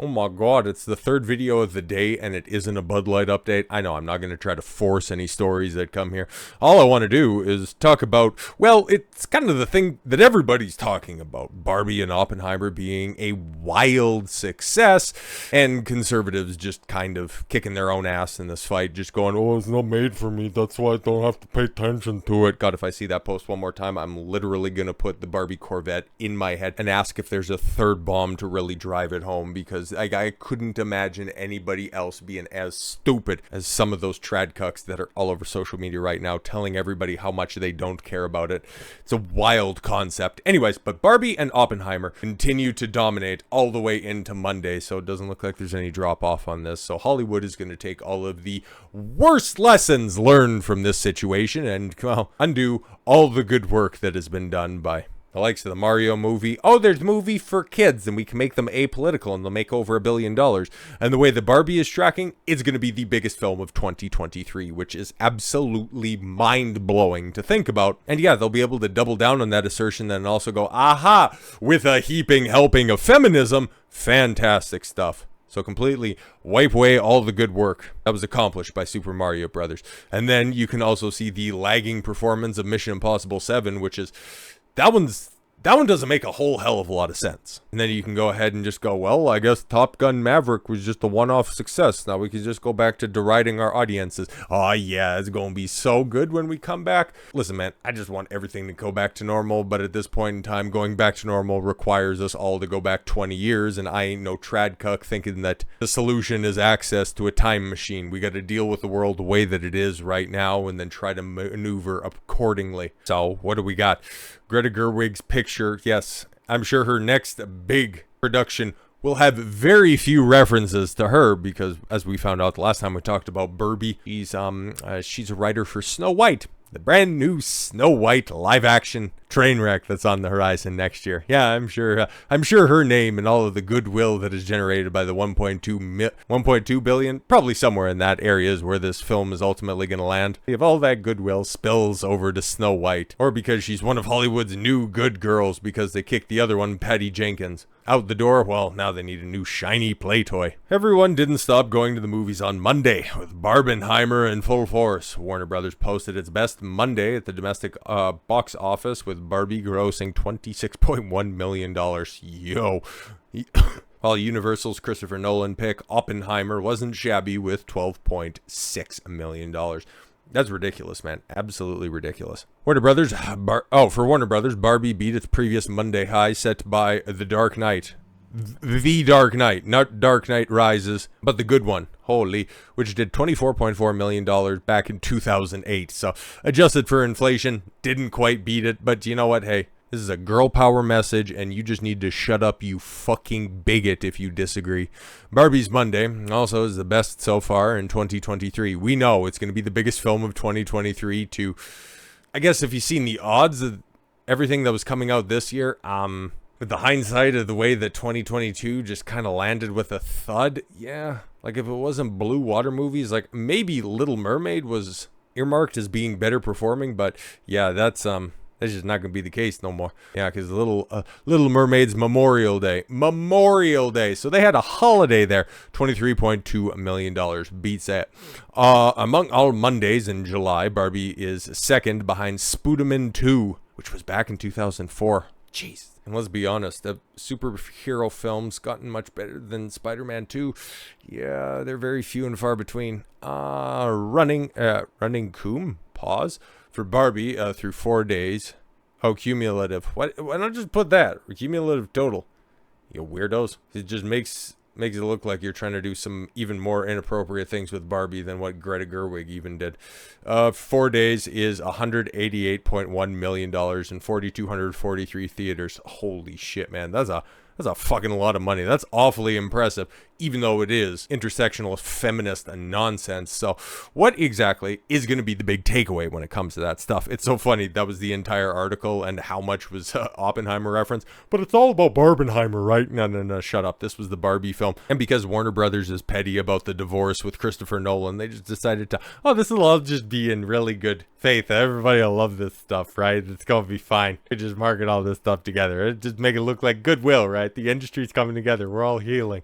Oh my god, it's the third video of the day and it isn't a Bud Light update. I know, I'm not going to try to force any stories that come here. All I want to do is talk about, well, it's kind of the thing that everybody's talking about. Barbie and Oppenheimer being a wild success, and conservatives just kind of kicking their own ass in this fight, just going, oh, it's not made for me, that's why I don't have to pay attention to it. God, if I see that post one more time, I'm literally going to put the Barbie Corvette in my head and ask if there's a third bomb to really drive it home, because I couldn't imagine anybody else being as stupid as some of those trad cucks that are all over social media right now, telling everybody how much they don't care about it. It's a wild concept. Anyways, but Barbie and Oppenheimer continue to dominate all the way into Monday, so it doesn't look like there's any drop off on this. So Hollywood is going to take all of the worst lessons learned from this situation and, well, undo all the good work that has been done by the likes of the Mario movie. Oh, there's a movie for kids and we can make them apolitical and they'll make over $1 billion. And the way the Barbie is tracking, it's going to be the biggest film of 2023, which is absolutely mind-blowing to think about. And yeah, they'll be able to double down on that assertion and also go, aha, with a heaping helping of feminism. Fantastic stuff. So completely wipe away all the good work that was accomplished by Super Mario Brothers. And then you can also see the lagging performance of Mission Impossible 7, which is, that one doesn't make a whole hell of a lot of sense. And then you can go ahead and just go, well, I guess Top Gun Maverick was just a one-off success. Now we can just go back to deriding our audiences. Oh yeah, it's going to be so good when we come back. Listen, man, I just want everything to go back to normal, but at this point in time, going back to normal requires us all to go back 20 years, and I ain't no trad cuck thinking that the solution is access to a time machine. We got to deal with the world the way that it is right now and then try to maneuver accordingly. So, what do we got? Greta Gerwig's picture, yes, I'm sure her next big production will have very few references to her because, as we found out the last time we talked about Barbie, she's a writer for Snow White, the brand new Snow White live-action train wreck that's on the horizon next year. Yeah, I'm sure her name and all of the goodwill that is generated by the 1.2 billion, probably somewhere in that area is where this film is ultimately going to land. If all that goodwill spills over to Snow White, or because she's one of Hollywood's new good girls because they kicked the other one, Patty Jenkins, out the door, well, now they need a new shiny play toy. Everyone didn't stop going to the movies on Monday, with Barbenheimer in full force. Warner Brothers posted its best Monday at the domestic box office, with Barbie grossing $26.1 million. Yo. While Universal's Christopher Nolan pick, Oppenheimer, wasn't shabby with $12.6 million. That's ridiculous, man. Absolutely ridiculous. Warner Brothers, for Warner Brothers, Barbie beat its previous Monday high set by The Dark Knight. The Dark Knight, not Dark Knight Rises, but the good one, holy, which did $24.4 million back in 2008. So, adjusted for inflation, didn't quite beat it, but you know what, hey, this is a girl power message, and you just need to shut up, you fucking bigot, if you disagree. Barbie's Monday also is the best so far in 2023. We know it's going to be the biggest film of 2023 to, I guess if you've seen the odds of everything that was coming out this year, with the hindsight of the way that 2022 just kind of landed with a thud, yeah, like if it wasn't Blue Water movies, like maybe Little Mermaid was earmarked as being better performing, but yeah, that's just not going to be the case no more. Yeah, because Little Mermaid's Memorial Day. So they had a holiday there. $23.2 million. Beats that. Among all Mondays in July, Barbie is second behind Spooderman 2, which was back in 2004. Jeez. And let's be honest, the superhero films gotten much better than Spider-Man 2. Yeah, they're very few and far between. Running Coom, pause, for Barbie through 4 days. Oh, cumulative. Why not just put that? Cumulative total. You weirdos. It just makes it look like you're trying to do some even more inappropriate things with Barbie than what Greta Gerwig even did. 4 days is $188.1 million in 4,243 theaters. Holy shit, man. That's a fucking lot of money. That's awfully impressive, even though it is intersectional feminist and nonsense. So what exactly is going to be the big takeaway when it comes to that stuff? It's so funny. That was the entire article, and how much was Oppenheimer reference. But it's all about Barbenheimer, right? No, shut up. This was the Barbie film. And because Warner Brothers is petty about the divorce with Christopher Nolan, they just decided to, this will all just be in really good faith. Everybody will love this stuff, right? It's going to be fine. We just market all this stuff together. It just make it look like goodwill, right? The industry's coming together. We're all healing.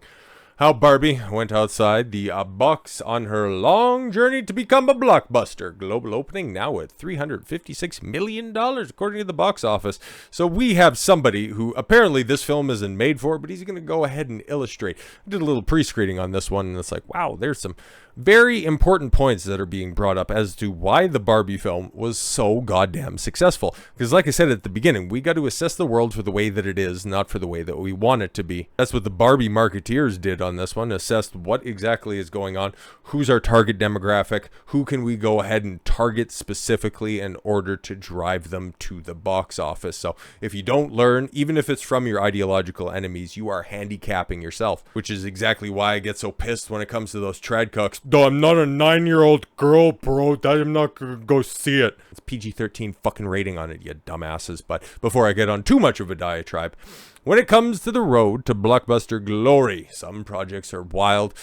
how Barbie went outside the box on her long journey to become a blockbuster. Global opening now at $356 million, according to the box office. So we have somebody who apparently this film isn't made for, but he's going to go ahead and illustrate. I did a little pre-screening on this one, and it's like, wow, there's some very important points that are being brought up as to why the Barbie film was so goddamn successful. Because like I said at the beginning, we got to assess the world for the way that it is, not for the way that we want it to be. That's what the Barbie marketeers did on this one, assessed what exactly is going on, who's our target demographic, who can we go ahead and target specifically in order to drive them to the box office. So if you don't learn, even if it's from your ideological enemies, you are handicapping yourself, which is exactly why I get so pissed when it comes to those trad cucks. Though I'm not a 9-year-old girl, bro, I'm not gonna go see it. It's PG-13 fucking rating on it, you dumbasses. But before I get on too much of a diatribe, when it comes to the road to blockbuster glory, some projects are willed.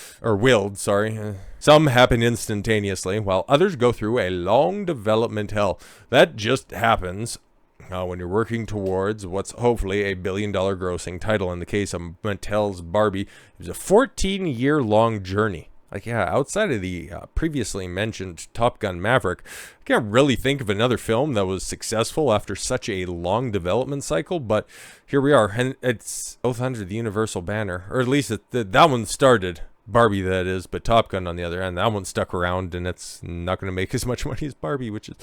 Some happen instantaneously, while others go through a long development hell. That just happens when you're working towards what's hopefully a $1 billion grossing title. In the case of Mattel's Barbie, it was a 14-year-long journey. Like, yeah, outside of the previously mentioned Top Gun Maverick, I can't really think of another film that was successful after such a long development cycle, but here we are, and it's both under the Universal banner, or at least that one started. Barbie, that is, but Top Gun on the other end, that one stuck around, and it's not going to make as much money as Barbie, which is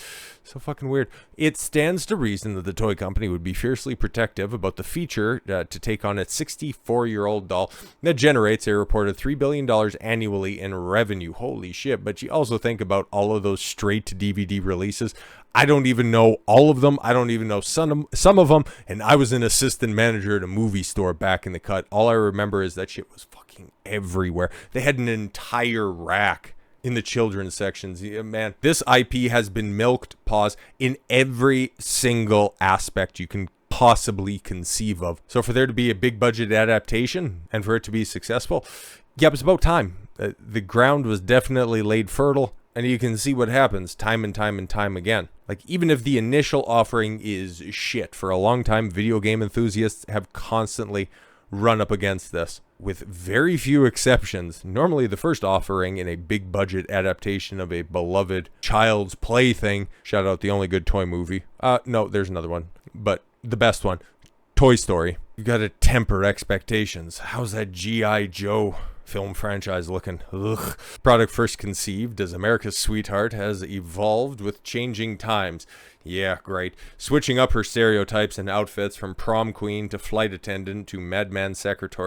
so fucking weird. It stands to reason that the toy company would be fiercely protective about the feature to take on its 64-year-old doll that generates a reported $3 billion annually in revenue. Holy shit. But you also think about all of those straight-to-DVD releases. I don't even know all of them. I don't even know some of them. And I was an assistant manager at a movie store back in the cut. All I remember is that shit was fucking everywhere. They had an entire rack in the children's sections. Yeah, man, this IP has been milked, in every single aspect you can possibly conceive of. So for there to be a big budget adaptation and for it to be successful, yeah, it was about time. The ground was definitely laid fertile. And you can see what happens time and time and time again. Like, even if the initial offering is shit, for a long time, video game enthusiasts have constantly run up against this. With very few exceptions, normally the first offering in a big budget adaptation of a beloved child's plaything, shout out the only good toy movie. No, there's another one, but the best one, Toy Story. You gotta temper expectations. How's that G.I. Joe film franchise looking? Ugh. Product first conceived as America's sweetheart has evolved with changing times. Yeah, great. Switching up her stereotypes and outfits from prom queen to flight attendant to madman secretary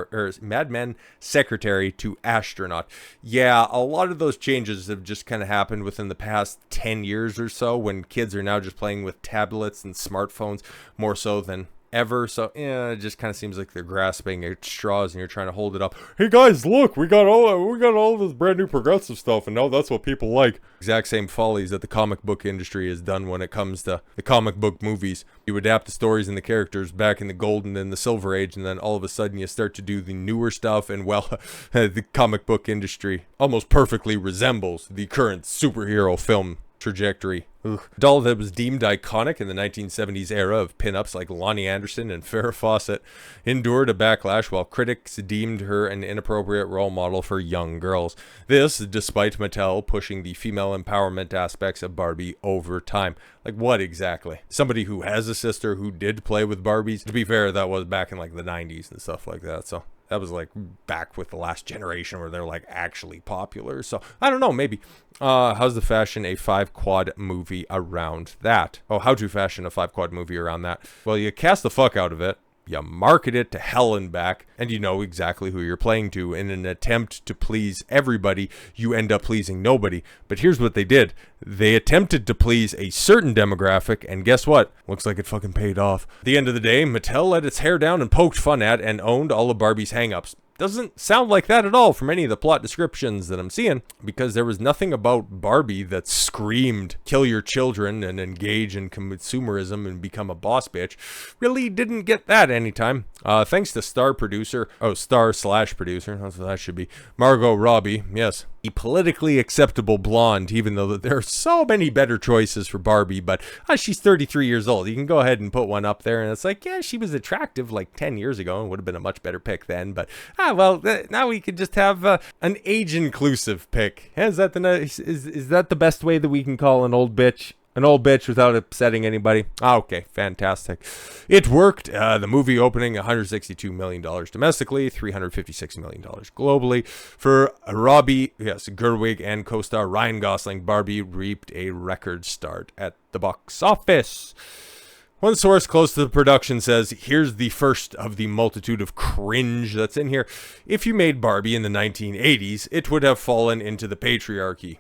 to astronaut. Yeah, a lot of those changes have just kind of happened within the past 10 years or so, when kids are now just playing with tablets and smartphones more so than ever. So yeah, it just kind of seems like they're grasping at straws and you're trying to hold it up. Hey guys, look, we got all this brand new progressive stuff, and now that's what people like. Exact same follies that the comic book industry has done when it comes to the comic book movies. You adapt the stories and the characters back in the golden and the silver age, and then all of a sudden you start to do the newer stuff, and well, the comic book industry almost perfectly resembles the current superhero film trajectory. Ugh. Doll that was deemed iconic in the 1970s era of pinups like Lonnie Anderson and Farrah Fawcett endured a backlash while critics deemed her an inappropriate role model for young girls. This, despite Mattel pushing the female empowerment aspects of Barbie over time. Like, what exactly? Somebody who has a sister who did play with Barbies. To be fair, that was back in like the 90s and stuff like that, so that was like back with the last generation where they're like actually popular. So I don't know, maybe. How's the fashion a 5-quad movie around that? Oh, how to fashion a 5-quad movie around that? Well, you cast the fuck out of it. You market it to hell and back, and you know exactly who you're playing to. In an attempt to please everybody, you end up pleasing nobody. But here's what they did. They attempted to please a certain demographic, and guess what? Looks like it fucking paid off. At the end of the day, Mattel let its hair down and poked fun at and owned all of Barbie's hang-ups. Doesn't sound like that at all from any of the plot descriptions that I'm seeing, because there was nothing about Barbie that screamed kill your children and engage in consumerism and become a boss bitch. Really didn't get that anytime. Thanks to star/producer, that's what that should be, Margot Robbie. Yes, a politically acceptable blonde, even though there are so many better choices for Barbie. But she's 33 years old. You can go ahead and put one up there, and it's like, yeah, she was attractive like 10 years ago and would have been a much better pick then. But now we could just have an age-inclusive pick. Is that the best way that we can call an old bitch? An old bitch without upsetting anybody. Okay, fantastic. It worked. The movie opening $162 million domestically, $356 million globally. For Robbie, yes, Gerwig and co-star Ryan Gosling, Barbie reaped a record start at the box office. One source close to the production says, here's the first of the multitude of cringe that's in here. If you made Barbie in the 1980s, it would have fallen into the patriarchy.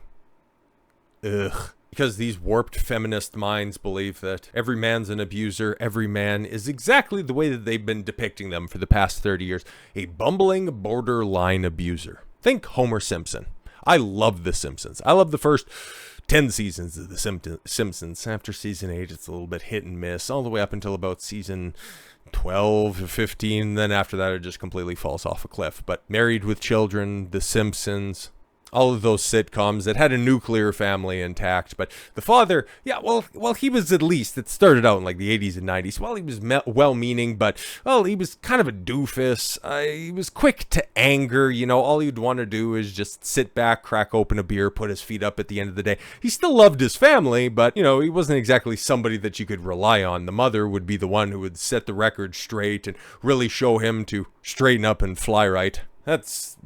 Ugh. Because these warped feminist minds believe that every man's an abuser, every man is exactly the way that they've been depicting them for the past 30 years. A bumbling, borderline abuser. Think Homer Simpson. I love The Simpsons. I love the first 10 seasons of The Simpsons. After season 8, it's a little bit hit and miss, all the way up until about season 12 or 15. Then after that, it just completely falls off a cliff. But Married with Children, The Simpsons, all of those sitcoms that had a nuclear family intact. But the father, yeah, well, he was, at least, it started out in like the 80s and 90s. Well, he was well-meaning, but, well, he was kind of a doofus. He was quick to anger. You know, all he'd want to do is just sit back, crack open a beer, put his feet up at the end of the day. He still loved his family, but, you know, he wasn't exactly somebody that you could rely on. The mother would be the one who would set the record straight and really show him to straighten up and fly right. That's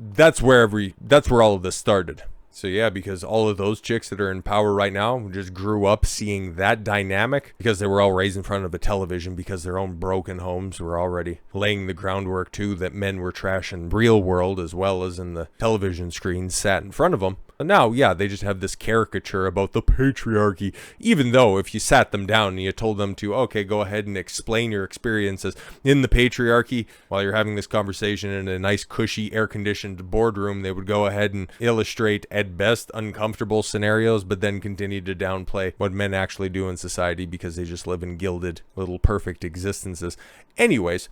where all of this started. So yeah, because all of those chicks that are in power right now just grew up seeing that dynamic because they were all raised in front of a television because their own broken homes were already laying the groundwork too that men were trash in real world as well as in the television screens sat in front of them. And now, yeah, they just have this caricature about the patriarchy, even though if you sat them down and you told them to, okay, go ahead and explain your experiences in the patriarchy while you're having this conversation in a nice, cushy, air-conditioned boardroom, they would go ahead and illustrate, at best, uncomfortable scenarios, but then continue to downplay what men actually do in society because they just live in gilded, little perfect existences. Anyways,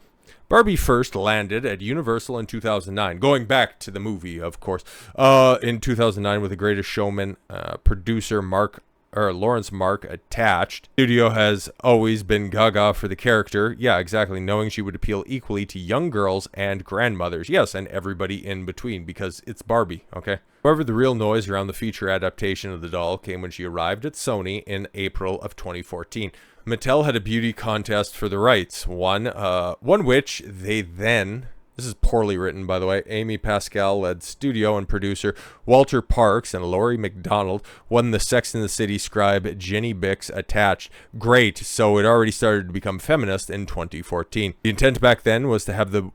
Barbie first landed at Universal in 2009, going back to the movie, of course, in 2009 with The Greatest Showman, producer Lawrence Mark attached. Studio has always been gaga for the character. Yeah, exactly, knowing she would appeal equally to young girls and grandmothers. Yes, and everybody in between, because it's Barbie, okay? However, the real noise around the feature adaptation of the doll came when she arrived at Sony in April of 2014. Mattel had a beauty contest for the rights, one which they then, this is poorly written by the way, Amy Pascal led studio and producer Walter Parks and Laurie McDonald won the Sex and the City scribe Jenny Bix attached. Great, so it already started to become feminist in 2014. The intent back then was to have the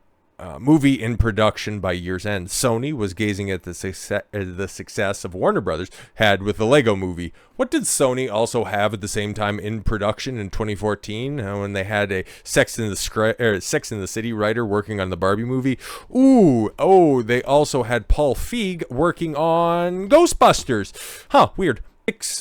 movie in production by year's end. Sony was gazing at the success of Warner Brothers had with the Lego movie. What did Sony also have at the same time in production in 2014 when they had a Sex and the City writer working on the Barbie movie? They also had Paul Feig working on Ghostbusters. Weird.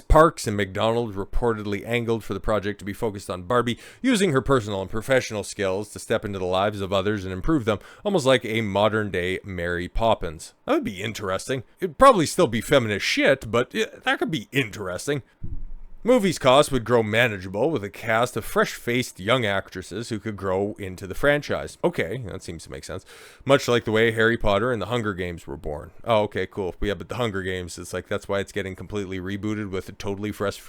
Parks and McDonald reportedly angled for the project to be focused on Barbie, using her personal and professional skills to step into the lives of others and improve them, almost like a modern-day Mary Poppins. That would be interesting. It'd probably still be feminist shit, but that could be interesting. Movie's cost would grow manageable with a cast of fresh-faced young actresses who could grow into the franchise. Okay, that seems to make sense. Much like the way Harry Potter and the Hunger Games were born. Oh, okay, cool. Yeah, but the Hunger Games, it's like that's why it's getting completely rebooted with totally fresh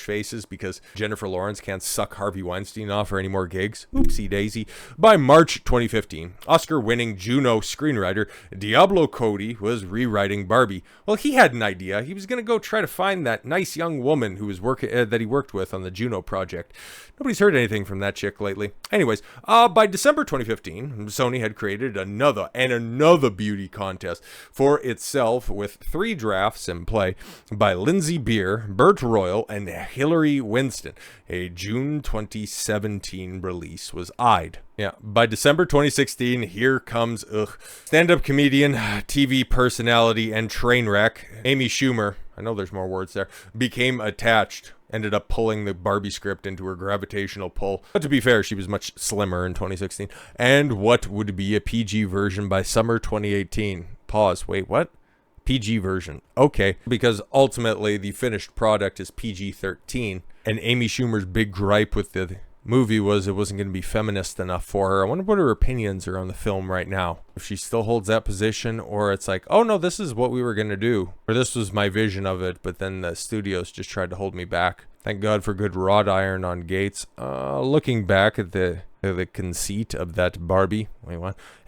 faces because Jennifer Lawrence can't suck Harvey Weinstein off for any more gigs. Oopsie daisy. By March 2015, Oscar-winning Juno screenwriter Diablo Cody was rewriting Barbie. Well, he had an idea. He was going to go try to find that nice young woman who was that he worked with on the Juno project. Nobody's heard anything from that chick lately. Anyways, by December 2015, Sony had created another beauty contest for itself with 3 drafts in play by Lindsay Beer, Burt Royal, and Hillary Winston. A June 2017 release was eyed. Yeah, by December 2016, here comes stand-up comedian, TV personality, and train wreck Amy Schumer. I know there's more words there. Became attached. Ended up pulling the Barbie script into her gravitational pull. But to be fair, she was much slimmer in 2016. And what would be a PG version by summer 2018? Pause. Wait, what? PG version. Okay, because ultimately the finished product is PG-13, and Amy Schumer's big gripe with the movie was it wasn't going to be feminist enough for her. I wonder what her opinions are on the film right now. If she still holds that position, or it's like, oh no, this is what we were going to do, or this was my vision of it, but then the studios just tried to hold me back. Thank God for good wrought iron on Gates. Looking back at the conceit of that Barbie,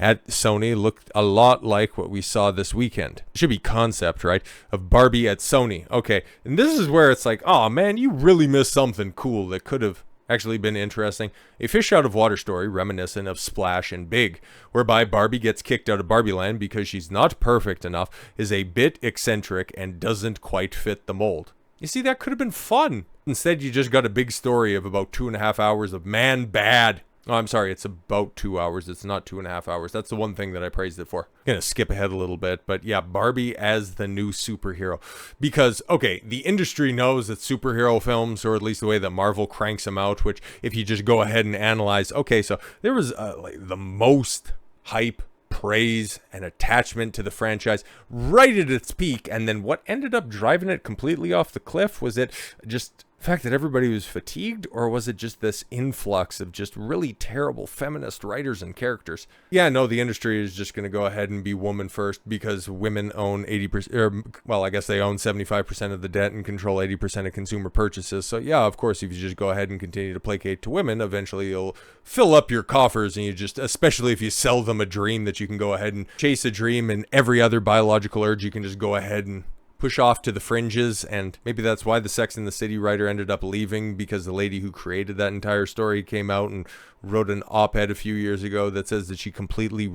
at Sony looked a lot like what we saw this weekend. It should be concept, right? Of Barbie at Sony. Okay, and this is where it's like, oh man, you really missed something cool that could have actually been interesting. A fish out of water story reminiscent of Splash and Big, whereby Barbie gets kicked out of Barbie Land because she's not perfect enough, is a bit eccentric, and doesn't quite fit the mold. You see, that could have been fun. Instead, you just got a big story of about 2.5 hours of man bad. Oh, I'm sorry, it's about 2 hours. It's not 2.5 hours. That's the one thing that I praised it for. I'm gonna skip ahead a little bit, but yeah, Barbie as the new superhero. Because, okay, the industry knows that superhero films, or at least the way that Marvel cranks them out, which if you just go ahead and analyze, okay, so there was like the most hype, praise, and attachment to the franchise right at its peak, and then what ended up driving it completely off the cliff? Was it just the fact that everybody was fatigued, or was it just this influx of just really terrible feminist writers and characters? Yeah, no, the industry is just going to go ahead and be woman first because women own 80%, or, well, I guess they own 75% of the debt and control 80% of consumer purchases. So yeah, of course, if you just go ahead and continue to placate to women, eventually you'll fill up your coffers, and you just, especially if you sell them a dream that you can go ahead and chase a dream, and every other biological urge you can just go ahead and push off to the fringes. And maybe that's why the Sex and the City writer ended up leaving, because the lady who created that entire story came out and wrote an op-ed a few years ago that says that she completely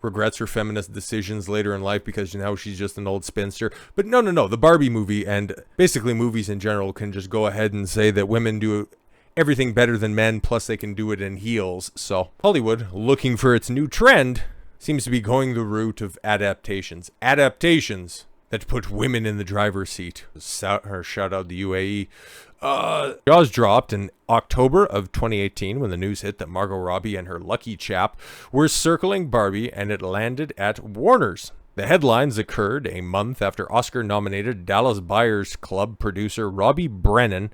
regrets her feminist decisions later in life because now she's just an old spinster. But no, the Barbie movie, and basically movies in general, can just go ahead and say that women do everything better than men, plus they can do it in heels. So Hollywood, looking for its new trend, seems to be going the route of adaptations that put women in the driver's seat. Shout out the UAE. Jaws dropped in October of 2018 when the news hit that Margot Robbie and her lucky chap were circling Barbie, and it landed at Warner's. The headlines occurred a month after Oscar-nominated Dallas Buyers Club producer Robbie Brenner,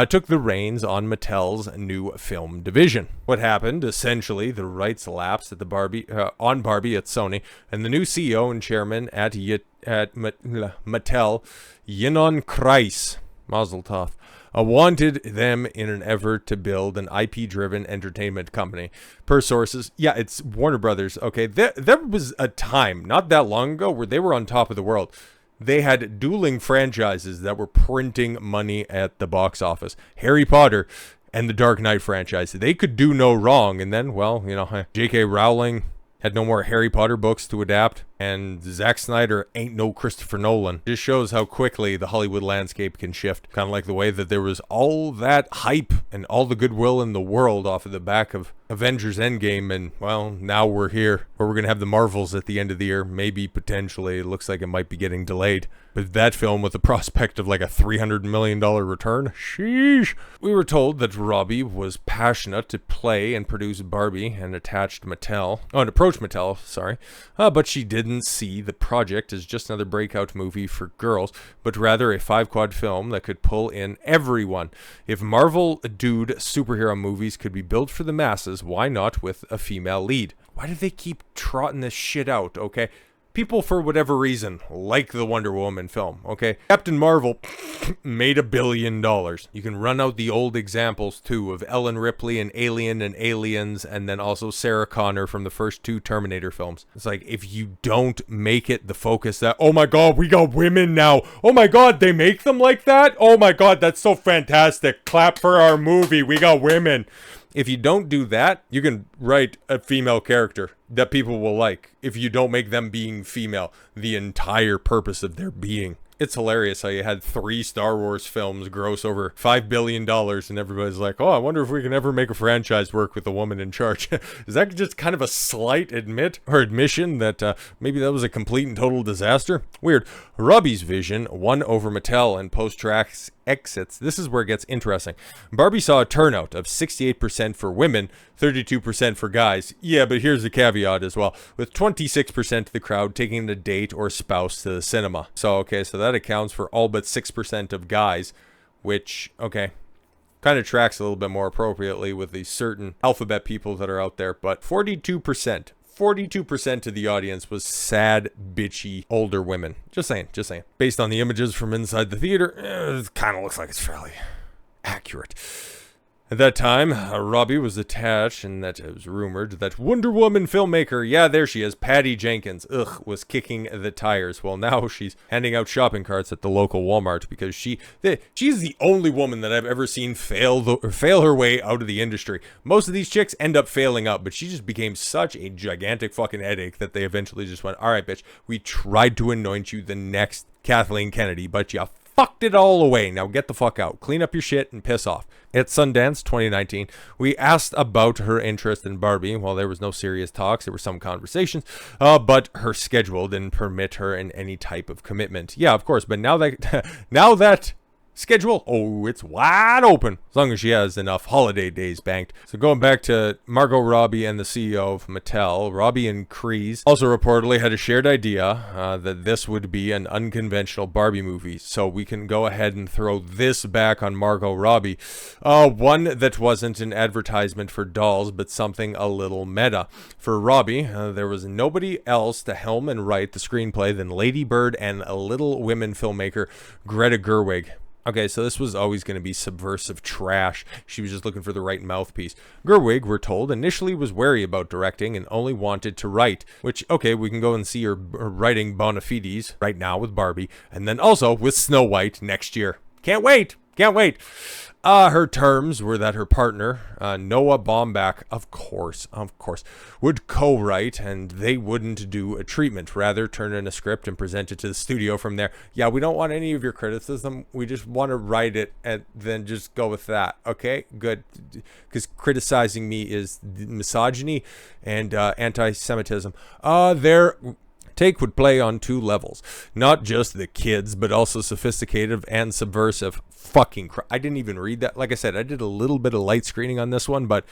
took the reins on Mattel's new film division. What happened? Essentially, the rights lapsed at on Barbie at Sony, and the new CEO and chairman at Mattel, Ynon Kreiss, Mazel Tov, wanted them in an effort to build an IP-driven entertainment company. Per sources, yeah, it's Warner Brothers. Okay, there was a time not that long ago where they were on top of the world. They had dueling franchises that were printing money at the box office. Harry Potter and the Dark Knight franchise. They could do no wrong. And then, well, J.K. Rowling had no more Harry Potter books to adapt, and Zack Snyder ain't no Christopher Nolan. Just shows how quickly the Hollywood landscape can shift. Kind of like the way that there was all that hype and all the goodwill in the world off of the back of Avengers Endgame, and, well, now we're here, where we're going to have the Marvels at the end of the year. Maybe, potentially. It looks like it might be getting delayed. But that film with the prospect of like a $300 million return, sheesh. We were told that Robbie was passionate to play and produce Barbie and approached Mattel, sorry. But she didn't see the project as just another breakout movie for girls, but rather a 5-quad film that could pull in everyone. If Marvel dude superhero movies could be built for the masses, why not with a female lead? Why do they keep trotting this shit out, okay? People, for whatever reason, like the Wonder Woman film, okay? Captain Marvel made $1 billion. You can run out the old examples, too, of Ellen Ripley and Alien and Aliens, and then also Sarah Connor from the first 2 Terminator films. It's like, if you don't make it the focus that, oh my god, we got women now. Oh my god, they make them like that? Oh my god, that's so fantastic. Clap for our movie. We got women. If you don't do that, you can write a female character that people will like. If you don't make them being female the entire purpose of their being. It's hilarious how you had 3 Star Wars films gross over $5 billion, and everybody's like, oh, I wonder if we can ever make a franchise work with a woman in charge. Is that just kind of a slight admission that maybe that was a complete and total disaster? Weird. Robbie's vision won over Mattel, and post-tracks exits. This is where it gets interesting. Barbie saw a turnout of 68% for women, 32% for guys. Yeah, but here's the caveat as well, with 26% of the crowd taking a date or spouse to the cinema. So, okay, so that accounts for all but 6% of guys, which, okay, kind of tracks a little bit more appropriately with these certain alphabet people that are out there, but 42% of the audience was sad, bitchy, older women. Just saying. Based on the images from inside the theater, it kind of looks like it's fairly accurate. At that time, Robbie was attached, and that it was rumored that Wonder Woman filmmaker, yeah, there she is, Patty Jenkins, was kicking the tires. Well, now she's handing out shopping carts at the local Walmart because she's the only woman that I've ever seen fail her way out of the industry. Most of these chicks end up failing out, but she just became such a gigantic fucking headache that they eventually just went, all right, bitch, we tried to anoint you the next Kathleen Kennedy, but you fucked it all away. Now get the fuck out. Clean up your shit and piss off. At Sundance 2019, we asked about her interest in Barbie. Well, there was no serious talks. There were some conversations, but her schedule didn't permit her in any type of commitment. Yeah, of course. But now that schedule, oh, it's wide open as long as she has enough holiday days banked. So going back to Margot Robbie and the CEO of Mattel, Robbie and Kreese also reportedly had a shared idea that this would be an unconventional Barbie movie. So we can go ahead and throw this back on Margot Robbie. One that wasn't an advertisement for dolls, but something a little meta. For Robbie, there was nobody else to helm and write the screenplay than Lady Bird and a Little Women filmmaker Greta Gerwig. Okay, so this was always going to be subversive trash. She was just looking for the right mouthpiece. Gerwig, we're told, initially was wary about directing and only wanted to write, which, okay, we can go and see her writing bona fides right now with Barbie, and then also with Snow White next year. Can't wait. Her terms were that her partner, Noah Baumbach, of course, would co-write, and they wouldn't do a treatment. Rather, turn in a script and present it to the studio from there. Yeah, we don't want any of your criticism. We just want to write it and then just go with that. Okay, good. Because criticizing me is misogyny and anti-Semitism. Their take would play on two levels. Not just the kids, but also sophisticated and subversive. Fucking I didn't even read that. Like I said, I did a little bit of light screening on this one, but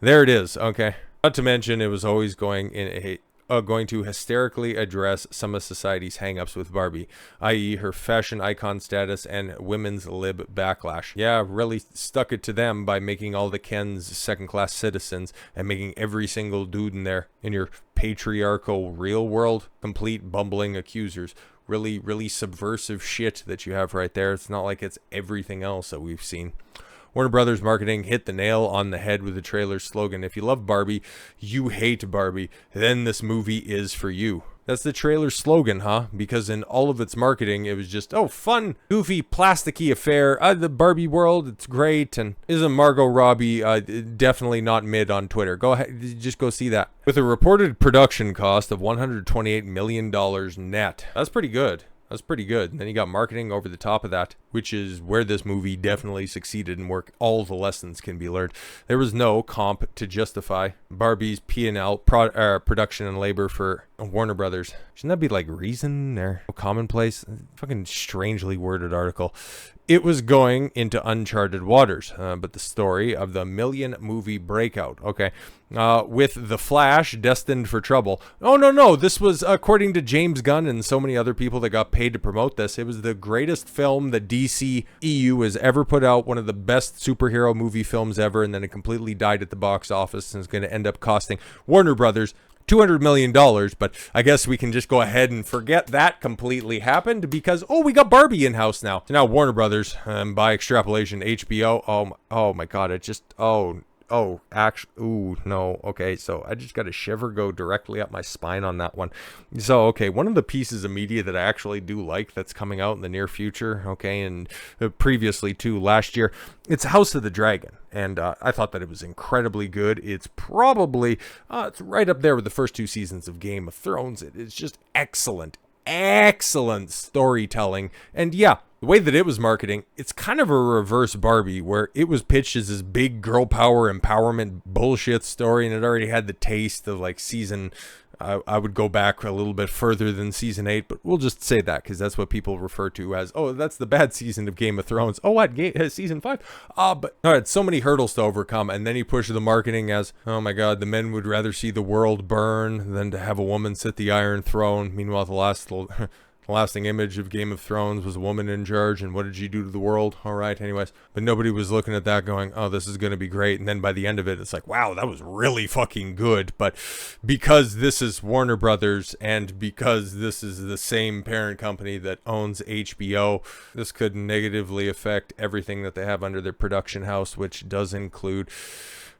there it is. Okay. Not to mention, it was always going to hysterically address some of society's hangups with Barbie, i.e. her fashion icon status and women's lib backlash. Yeah, really stuck it to them by making all the Kens second-class citizens and making every single dude in your patriarchal real world complete bumbling accusers. Really subversive shit that you have right there. It's not like it's everything else that we've seen. Warner Brothers marketing hit the nail on the head with the trailer's slogan, if you love Barbie, you hate Barbie, then this movie is for you. That's the trailer's slogan, huh? Because in all of its marketing, it was just, oh, fun, goofy, plasticky affair. The Barbie world, it's great. And isn't Margot Robbie definitely not mid on Twitter? Go ahead, just go see that. With a reported production cost of $128 million net. That's pretty good. And then you got marketing over the top of that, which is where this movie definitely succeeded and where all the lessons can be learned. There was no comp to justify Barbie's P&L production and labor for Warner Brothers. Shouldn't that be like reason or commonplace? Fucking strangely worded article. It was going into uncharted waters, but the story of the million movie breakout. Okay. With The Flash destined for trouble. Oh, no. This was, according to James Gunn and so many other people that got paid to promote this, it was the greatest film that DC EU has ever put out, one of the best superhero movie films ever, and then it completely died at the box office and is going to end up costing Warner Brothers $200 million, but I guess we can just go ahead and forget that completely happened because, we got Barbie in-house now. So now Warner Brothers, by extrapolation, HBO, oh my God, no. Okay, so I just got a shiver go directly up my spine on that one. So, okay, one of the pieces of media that I actually do like that's coming out in the near future, okay, and previously too, last year, it's House of the Dragon. And I thought that it was incredibly good. It's probably, it's right up there with the first two seasons of Game of Thrones. It's just excellent storytelling. And yeah, the way that it was marketing, it's kind of a reverse Barbie, where it was pitched as this big girl power empowerment bullshit story, and it already had the taste of like season I would go back a little bit further than season 8, but we'll just say that because that's what people refer to as, oh, that's the bad season of Game of Thrones. Oh, what? Season 5? But no, it's so many hurdles to overcome. And then you push the marketing as, oh my God, the men would rather see the world burn than to have a woman sit the Iron Throne. Meanwhile, the lasting image of Game of Thrones was a woman in charge, and what did she do to the world? All right, anyways. But nobody was looking at that going, oh, this is going to be great. And then by the end of it, it's like, wow, that was really fucking good. But because this is Warner Brothers, and because this is the same parent company that owns HBO, this could negatively affect everything that they have under their production house, which does include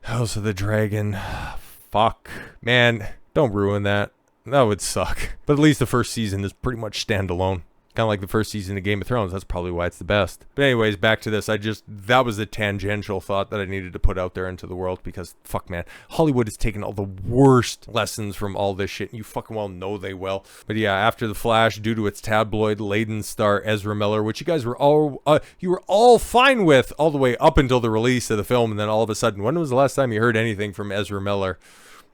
House of the Dragon. Fuck. Man, don't ruin that. That would suck. But at least the first season is pretty much standalone. Kind of like the first season of Game of Thrones. That's probably why it's the best. But anyways, back to this. That was a tangential thought that I needed to put out there into the world because, fuck, man, Hollywood has taken all the worst lessons from all this shit, and you fucking well know they will. But yeah, after The Flash, due to its tabloid-laden star Ezra Miller, which you guys were all fine with all the way up until the release of the film, and then all of a sudden, when was the last time you heard anything from Ezra Miller?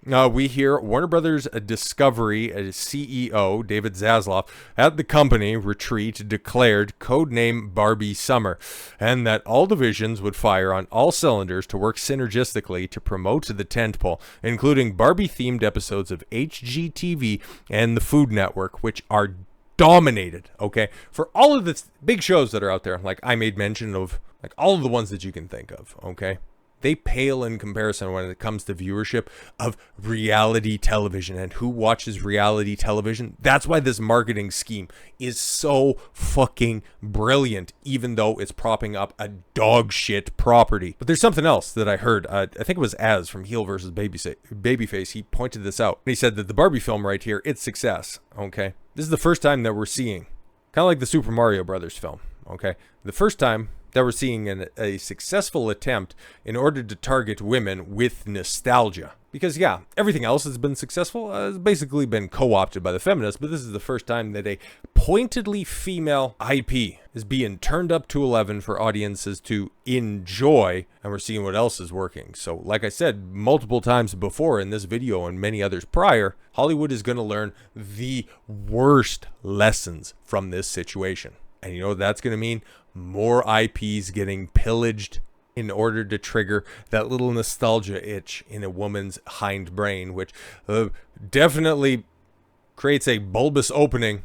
We hear Warner Brothers Discovery CEO David Zaslav at the company retreat declared codename Barbie Summer, and that all divisions would fire on all cylinders to work synergistically to promote the tentpole, including Barbie-themed episodes of HGTV and the Food Network, which are dominated, okay? For all of the big shows that are out there, like I made mention of, like all of the ones that you can think of, okay? They pale in comparison when it comes to viewership of reality television and who watches reality television. That's why this marketing scheme is so fucking brilliant, even though it's propping up a dog shit property. But there's something else that I heard. I think it was Az from Heel vs. Babyface. He pointed this out. He said that the Barbie film right here, it's success. Okay. This is the first time that we're seeing, kind of like the Super Mario Brothers film. Okay. The first time that we're seeing a successful attempt in order to target women with nostalgia. Because, yeah, everything else has been successful, has basically been co-opted by the feminists, but this is the first time that a pointedly female IP is being turned up to 11 for audiences to enjoy, and we're seeing what else is working. So, like I said multiple times before in this video and many others prior, Hollywood is going to learn the worst lessons from this situation. And you know what that's going to mean? More IPs getting pillaged in order to trigger that little nostalgia itch in a woman's hindbrain, which definitely creates a bulbous opening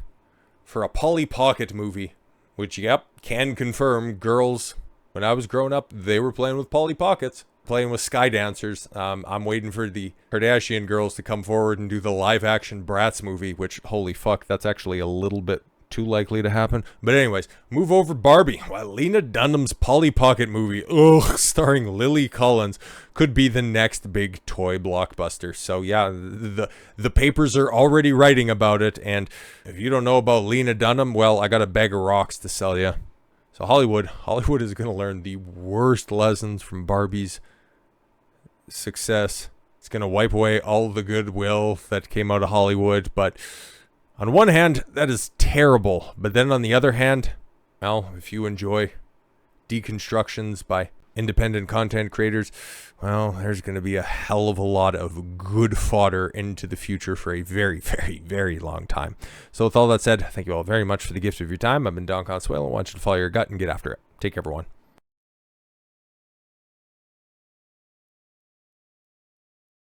for a Polly Pocket movie, which, yep, can confirm girls, when I was growing up, they were playing with Polly Pockets, playing with Sky Dancers. I'm waiting for the Kardashian girls to come forward and do the live-action Bratz movie, which, holy fuck, that's actually a little bit too likely to happen. But anyways, move over Barbie. Well, Lena Dunham's Polly Pocket movie, starring Lily Collins, could be the next big toy blockbuster. So yeah, the papers are already writing about it, and if you don't know about Lena Dunham, well, I got a bag of rocks to sell you. So Hollywood is going to learn the worst lessons from Barbie's success. It's going to wipe away all the goodwill that came out of Hollywood, but on one hand, that is terrible. But then on the other hand, well, if you enjoy deconstructions by independent content creators, well, there's going to be a hell of a lot of good fodder into the future for a very, very, very long time. So with all that said, thank you all very much for the gift of your time. I've been Don Consuelo. I want you to follow your gut and get after it. Take care, everyone.